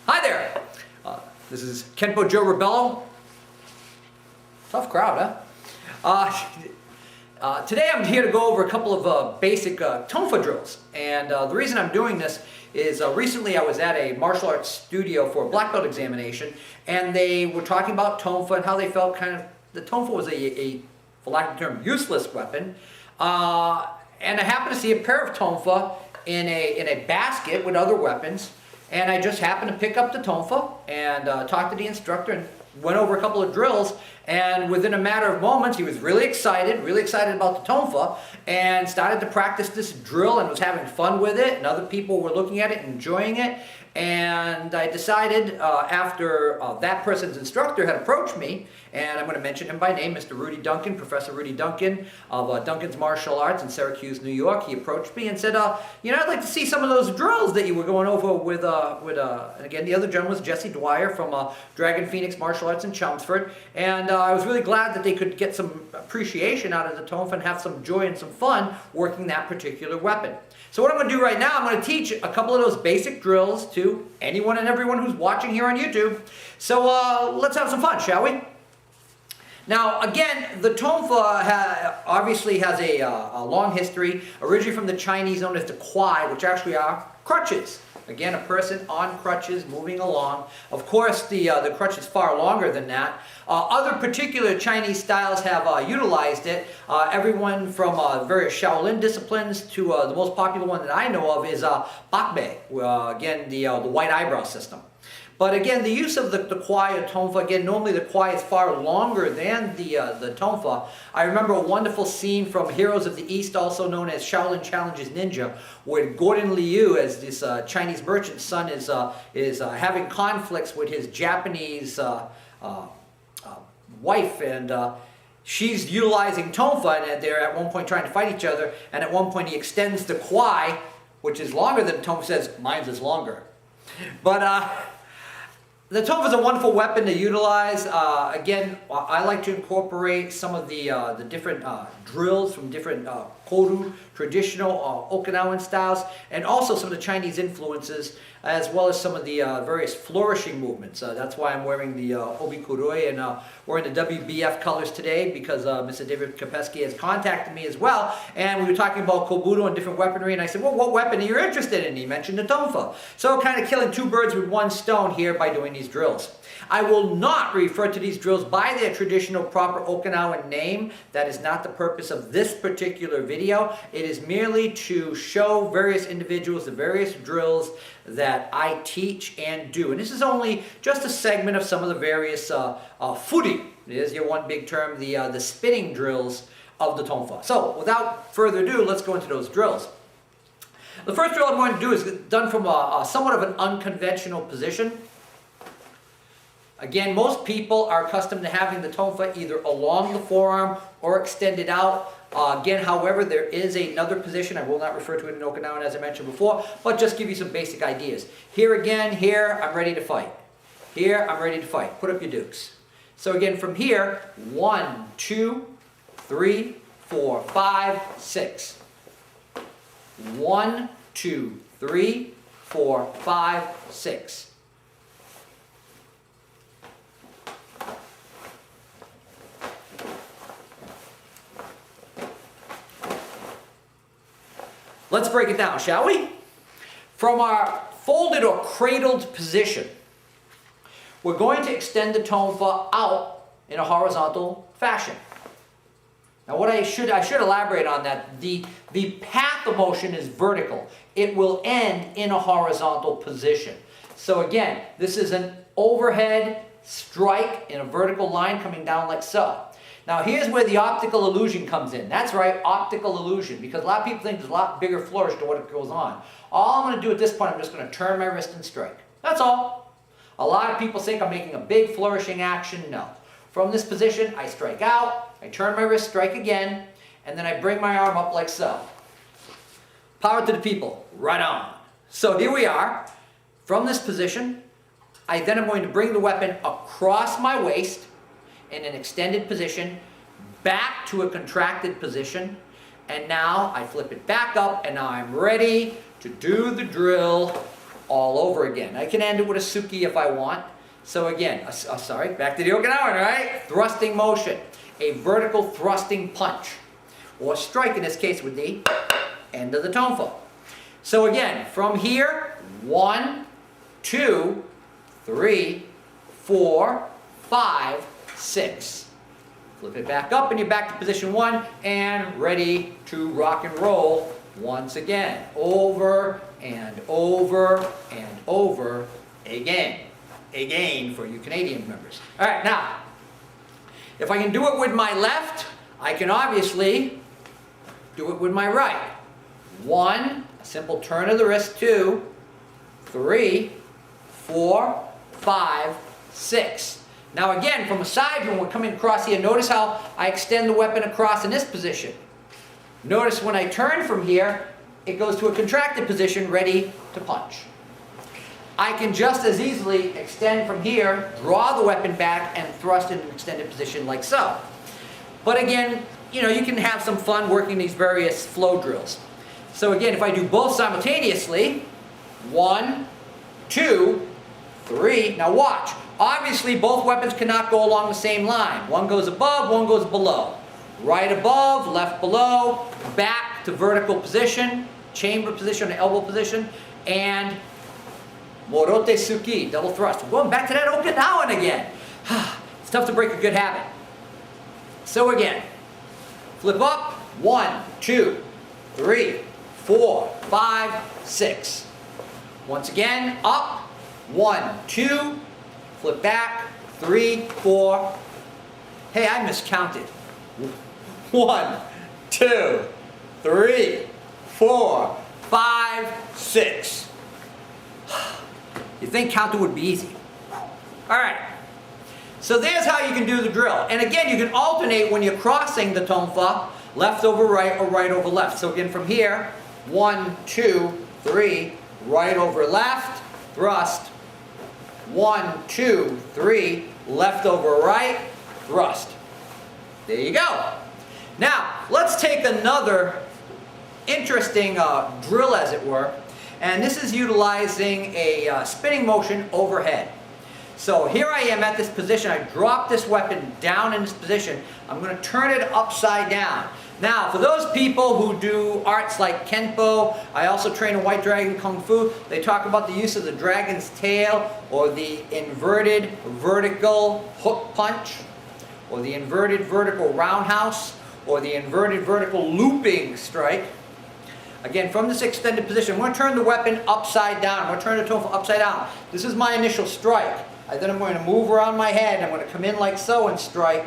Hi there! This is Kenpo Joe Rebelo. Tough crowd, huh? Today I'm here to go over a couple of basic Tonfa drills. And the reason I'm doing this is recently I was at a martial arts studio for a black belt examination, and they were talking about Tonfa and how they felt the Tonfa was a for lack of a term, useless weapon. And I happened to see a pair of Tonfa in a basket with other weapons. And I just happened to pick up the Tonfa and talk to the instructor and went over a couple of drills, and within a matter of moments he was really excited about the Tonfa, and started to practice this drill and was having fun with it, and other people were looking at it and enjoying it. And I decided after that person's instructor had approached me, and I'm going to mention him by name, Mr. Rudy Duncan, Professor Rudy Duncan of Duncan's Martial Arts in Syracuse, New York. He approached me and said, you know, I'd like to see some of those drills that you were going over with and again, the other gentleman was Jesse Dwyer from Dragon Phoenix Martial Arts in Chelmsford. And I was really glad that they could get some appreciation out of the Tonfa and have some joy and some fun working that particular weapon. So what I'm going to do right now, I'm going to teach a couple of those basic drills to anyone and everyone who's watching here on YouTube. So let's have some fun, shall we? Now, again, the Tonfa obviously has a long history, originally from the Chinese, known as the Kwai, which actually are crutches. Again, a person on crutches moving along. Of course, the crutch is far longer than that. Other particular Chinese styles have utilized it. Everyone from various Shaolin disciplines to the most popular one that I know of is Bakbei, again, the white eyebrow system. But again, the use of the Kwai or Tonfa, again, normally the Kwai is far longer than the Tonfa. I remember a wonderful scene from Heroes of the East, also known as Shaolin Challenges Ninja, where Gordon Liu, as this Chinese merchant's son, is having conflicts with his Japanese wife, and she's utilizing Tonfa, and they're at one point trying to fight each other, and at one point he extends the Kwai, which is longer than Tonfa, says, mine's is longer. But the Tonfa is a wonderful weapon to utilize. Again, I like to incorporate some of the different drills from different Koru, traditional Okinawan styles, and also some of the Chinese influences, as well as some of the various flourishing movements. That's why I'm wearing the Obikuroi, and we're in the WBF colors today because Mr. David Kopeski has contacted me as well, and we were talking about Kobudo and different weaponry, and I said, well, what weapon are you interested in? He mentioned the Tonfa. So kind of killing two birds with one stone here by doing these drills. I will not refer to these drills by their traditional proper Okinawan name. That is not the purpose of this particular video. It is merely to show various individuals the various drills that I teach and do. And this is only just a segment of some of the various Furi. There's your one big term, the spinning drills of the Tonfa. So without further ado, let's go into those drills. The first drill I'm going to do is done from somewhat of an unconventional position. Again, most people are accustomed to having the Tonfa either along the forearm or extended out. Again, however, there is another position. I will not refer to it in Okinawan as I mentioned before, but just give you some basic ideas. Here again, here, I'm ready to fight. Here, I'm ready to fight. Put up your dukes. So again, from here, 1, 2, 3, 4, 5, 6. 1, 2, 3, 4, 5, 6. Let's break it down, shall we? From our folded or cradled position, we're going to extend the Tonfa out in a horizontal fashion. Now what I should elaborate on that. The path of motion is vertical. It will end in a horizontal position. So again, this is an overhead strike in a vertical line coming down like so. Now here's where the optical illusion comes in. That's right, optical illusion, because a lot of people think there's a lot bigger flourish to what goes on. All I'm going to do at this point, I'm just going to turn my wrist and strike. That's all. A lot of people think I'm making a big flourishing action. No. From this position, I strike out, I turn my wrist, strike again, and then I bring my arm up like so. Power to the people. Right on. So here we are. From this position, I then am going to bring the weapon across my waist, in an extended position, back to a contracted position, and now I flip it back up, and now I'm ready to do the drill all over again. I can end it with a suki if I want. So again, back to the Okinawan, right? Thrusting motion, a vertical thrusting punch, or strike in this case with the end of the tonfa. So again, from here, 1, 2, 3, 4, 5, 6. Flip it back up and you're back to position 1 and ready to rock and roll once again. Over and over and over again. Again for you Canadian members. All right, now, if I can do it with my left, I can obviously do it with my right. 1, a simple turn of the wrist, 2, 3, 4, 5, 6. Now again, from a side when we're coming across here, notice how I extend the weapon across in this position. Notice when I turn from here, it goes to a contracted position, ready to punch. I can just as easily extend from here, draw the weapon back, and thrust in an extended position like so. But again, you know, you can have some fun working these various flow drills. So again, if I do both simultaneously, 1, 2, 3, now watch. Obviously, both weapons cannot go along the same line. One goes above, one goes below. Right above, left below, back to vertical position, chamber position, elbow position, and morote suki, double thrust. We're going back to that Okinawan again. It's tough to break a good habit. So again, flip up, 1, 2, 3, 4, 5, 6. Once again, up, 1, 2, flip back, 3, 4. Hey, I miscounted. 1, 2, 3, 4, 5, 6. You think counting would be easy. All right. So there's how you can do the drill. And again, you can alternate when you're crossing the tonfa, left over right or right over left. So again, from here, 1, 2, 3, right over left, thrust. 1, 2, 3, left over right, thrust. There you go. Now, let's take another interesting drill, as it were, and this is utilizing a spinning motion overhead. So here I am at this position. I drop this weapon down in this position. I'm going to turn it upside down. Now, for those people who do arts like Kenpo, I also train in White Dragon Kung Fu, they talk about the use of the dragon's tail, or the inverted vertical hook punch, or the inverted vertical roundhouse, or the inverted vertical looping strike. Again, from this extended position, I'm going to turn the weapon upside down. I'm going to turn the tonfa upside down. This is my initial strike. Then I'm going to move around my head. I'm going to come in like so and strike,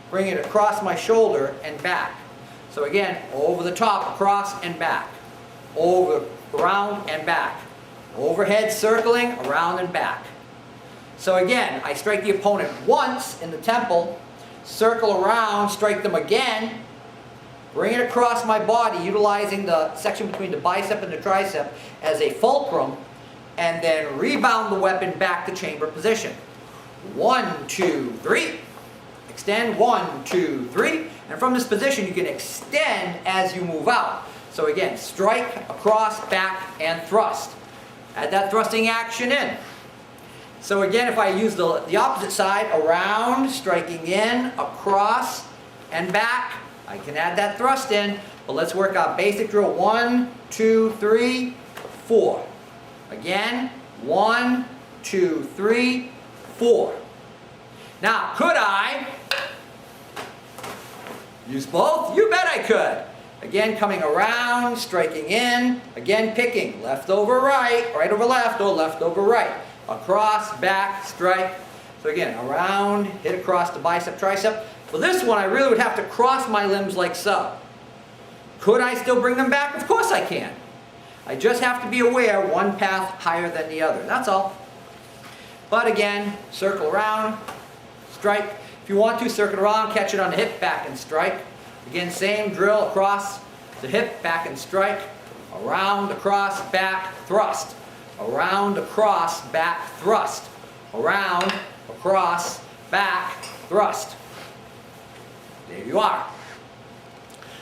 bring it across my shoulder and back. So again, over the top, across and back. Over, around and back. Overhead circling, around and back. So again, I strike the opponent once in the temple, circle around, strike them again, bring it across my body, utilizing the section between the bicep and the tricep as a fulcrum, and then rebound the weapon back to chamber position. 1, 2, 3. Extend, 1, 2, 3. And from this position, you can extend as you move out. So again, strike, across, back, and thrust. Add that thrusting action in. So again, if I use the opposite side, around, striking in, across, and back, I can add that thrust in. But let's work our basic drill. 1, 2, 3, 4. Again, 1, 2, 3, 4. Now, could I use both? You bet I could. Again, coming around, striking in, again picking, left over right, right over left, or left over right. Across, back, strike. So again, around, hit across the bicep, tricep. For this one, I really would have to cross my limbs like so. Could I still bring them back? Of course I can. I just have to be aware one path higher than the other. That's all. But again, circle around, strike. If you want to, circle around, catch it on the hip, back and strike. Again, same drill, across the hip, back and strike. Around, across, back, thrust. Around, across, back, thrust. Around, across, back, thrust. There you are.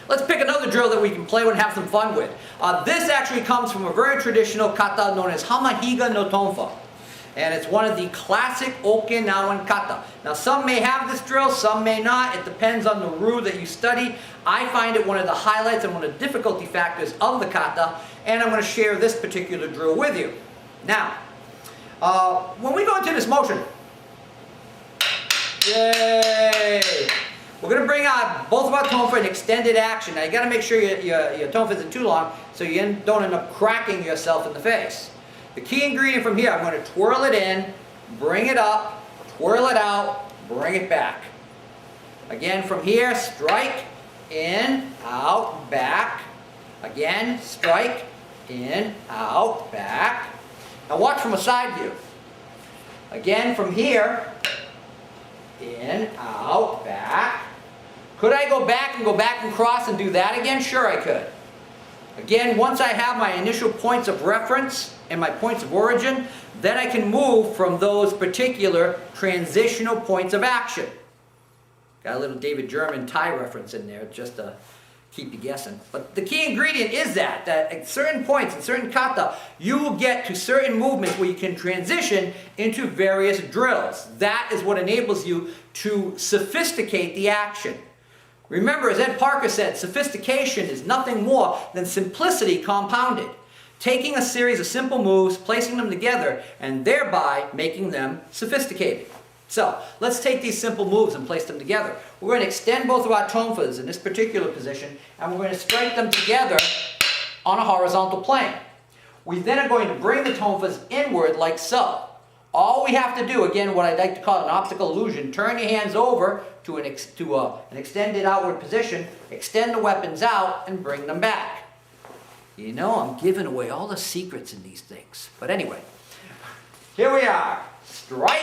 Let's pick another drill that we can play with and have some fun with. This actually comes from a very traditional kata known as Hamahiga no Tonfa. And it's one of the classic Okinawan kata. Now some may have this drill, some may not. It depends on the ryu that you study. I find it one of the highlights and one of the difficulty factors of the kata. And I'm going to share this particular drill with you. Now, when we go into this motion, yay! We're going to bring out both of our tonfa in extended action. Now you got to make sure your tonfa isn't too long so you don't end up cracking yourself in the face. The key ingredient from here, I'm going to twirl it in, bring it up, twirl it out, bring it back. Again from here, strike, in, out, back. Again, strike, in, out, back. Now watch from a side view. Again from here, in, out, back. Could I go back and cross and do that again? Sure I could. Again, once I have my initial points of reference and my points of origin, then I can move from those particular transitional points of action. Got a little David German Thai reference in there just to keep you guessing. But the key ingredient is that at certain points, in certain kata, you will get to certain movements where you can transition into various drills. That is what enables you to sophisticate the action. Remember, as Ed Parker said, sophistication is nothing more than simplicity compounded. Taking a series of simple moves, placing them together, and thereby making them sophisticated. So, let's take these simple moves and place them together. We're going to extend both of our tonfas in this particular position, and we're going to strike them together on a horizontal plane. We then are going to bring the tonfas inward like so. All we have to do, again, what I'd like to call an optical illusion, turn your hands over to an extended outward position, extend the weapons out, and bring them back. You know, I'm giving away all the secrets in these things. But anyway, here we are. Strike,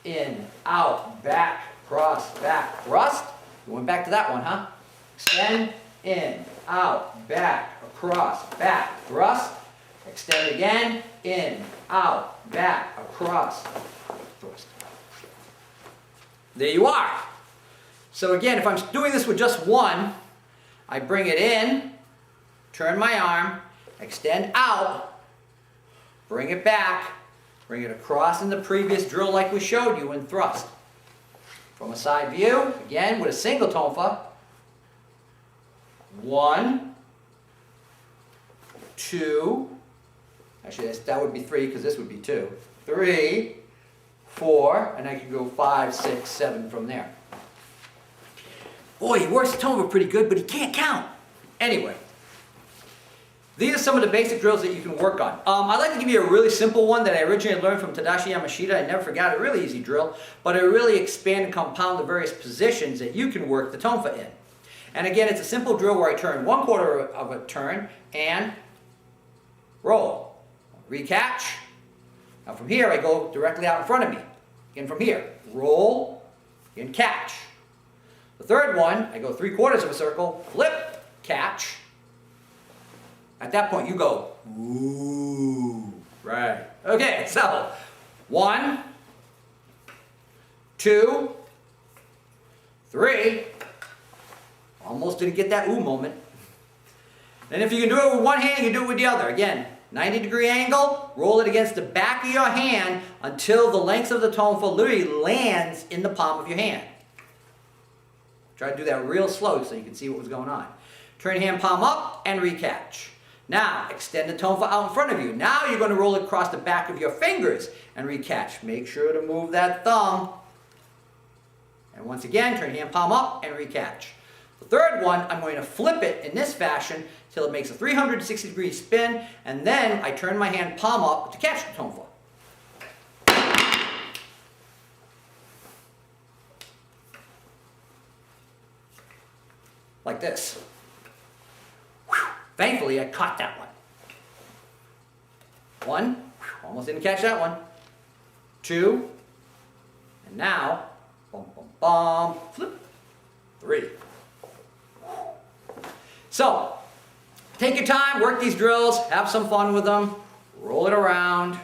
in, out, back, cross, back, thrust. We went back to that one, huh? Extend, in, out, back, across, back, thrust. Extend again, in, out, back, across, thrust. There you are. So again, if I'm doing this with just one, I bring it in, turn my arm, extend out, bring it back, bring it across in the previous drill like we showed you in thrust. From a side view, again with a single tonfa, 1, 2, actually that would be 3 because this would be 2, 3, 4, and I can go 5, 6, 7 from there. Boy, he works the tonfa pretty good, but he can't count. Anyway, these are some of the basic drills that you can work on. I'd like to give you a really simple one that I originally learned from Tadashi Yamashita. I never forgot, a really easy drill, but it really expand and compound the various positions that you can work the tonfa in. And again, it's a simple drill where I turn 1/4 of a turn and roll. Recatch. Now from here, I go directly out in front of me. Again from here, roll and catch. The third one, I go 3/4 of a circle, flip, catch. At that point, you go, ooh, right. Okay, so 1, 2, 3. Almost didn't get that ooh moment. And if you can do it with one hand, you can do it with the other. Again, 90-degree angle, roll it against the back of your hand until the length of the tonfa literally lands in the palm of your hand. Try to do that real slow so you can see what was going on. Turn your hand palm up and recatch. Now, extend the tonfa out in front of you. Now you're going to roll it across the back of your fingers and recatch. Make sure to move that thumb. And once again, turn your hand palm up and recatch. The third one, I'm going to flip it in this fashion till it makes a 360-degree spin, and then I turn my hand palm up to catch the tonfa. Like this. Whew. Thankfully, I caught that one. 1, almost didn't catch that one. 2, and now, bum, bum, bum, flip. 3. So, take your time, work these drills, have some fun with them, roll it around,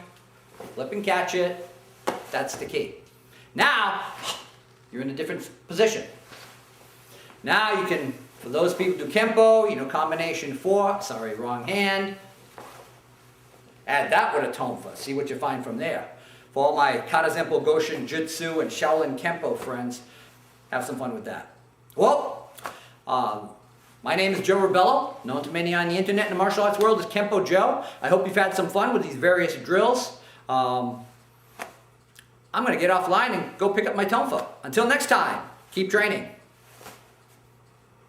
flip and catch it. That's the key. Now, you're in a different position. Now you can For those people who do Kenpo, you know, combination 4, sorry, wrong hand. Add that with a Tonfa, see what you find from there. For all my Kata Zempo Goshin Jutsu and Shaolin Kenpo friends, have some fun with that. Well, my name is Joe Rebelo, known to many on the internet and the martial arts world as Kenpo Joe. I hope you've had some fun with these various drills. I'm going to get offline and go pick up my Tonfa. Until next time, keep training.